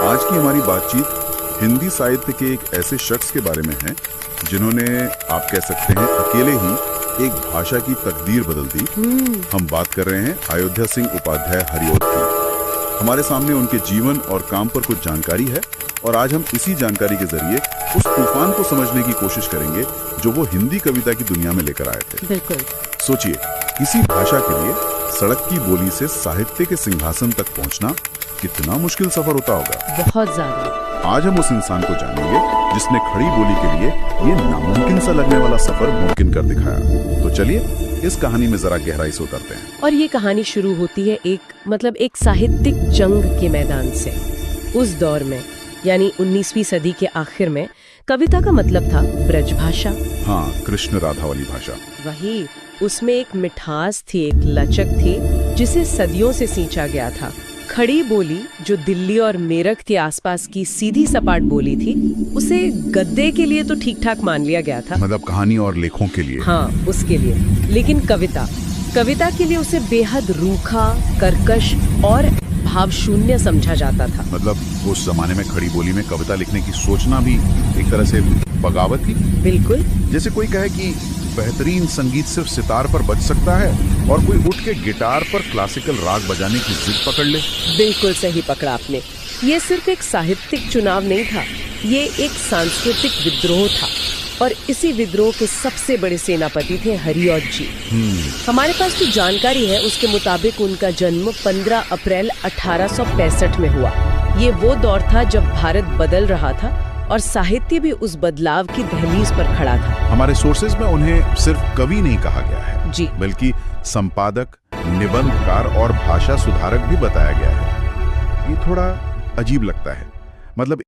आज की हमारी बातचीत हिंदी साहित्य के एक ऐसे शख्स के बारे में है जिन्होंने, आप कह सकते हैं, अकेले ही एक भाषा की तकदीर बदल दी। हम बात कर रहे हैं अयोध्या सिंह उपाध्याय हरिऔध की। हमारे सामने उनके जीवन और काम पर कुछ जानकारी है और आज हम इसी जानकारी के जरिए उस तूफान को समझने की कोशिश करेंगे जो वो हिंदी कविता की दुनिया में लेकर आए थे। बिल्कुल। सोचिए, किसी भाषा के लिए सड़क की बोली से साहित्य के सिंहासन तक पहुंचना कितना मुश्किल सफर होता होगा। बहुत ज्यादा। आज हम उस इंसान को जानेंगे जिसने खड़ी बोली के लिए ये नामुमकिन सा लगने वाला सफर मुमकिन कर दिखाया। तो चलिए इस कहानी में जरा गहराई से उतरते हैं। और ये कहानी शुरू होती है एक साहित्यिक जंग के मैदान से। उस दौर में, यानी 19वीं सदी के आखिर में, कविता का मतलब था ब्रजभाषा। हाँ, कृष्ण राधा वाली भाषा। वही, उसमें एक मिठास थी, एक लचक थी जिसे सदियों से सींचा गया था। खड़ी बोली, जो दिल्ली और मेरठ के आसपास की सीधी सपाट बोली थी, उसे गद्य के लिए तो ठीक ठाक मान लिया गया था, मतलब कहानी और लेखों के लिए। हाँ, उसके लिए। लेकिन कविता के लिए उसे बेहद रूखा, कर्कश और भावशून्य समझा जाता था। मतलब उस जमाने में खड़ी बोली में कविता लिखने की सोचना भी एक तरह से बगावत थी। बिल्कुल। जैसे कोई कहे कि बेहतरीन संगीत सिर्फ सितार पर बज सकता है और कोई उठ के गिटार पर क्लासिकल राग बजाने की जिद पकड़ ले। बिल्कुल सही पकड़ा आपने। ये सिर्फ एक साहित्यिक चुनाव नहीं था, ये एक सांस्कृतिक विद्रोह था। और इसी विद्रोह के सबसे बड़े सेनापति थे हरिऔध जी। हमारे पास जो जानकारी है उसके मुताबिक उनका जन्म 15 अप्रैल 1865 में हुआ। ये वो दौर था जब भारत बदल रहा था और साहित्य भी उस बदलाव की दहलीज पर खड़ा था। हमारे सोर्सेज में उन्हें सिर्फ कवि नहीं कहा गया है जी, बल्कि संपादक, निबंधकार और भाषा सुधारक भी बताया गया है। ये थोड़ा अजीब लगता है। मतलब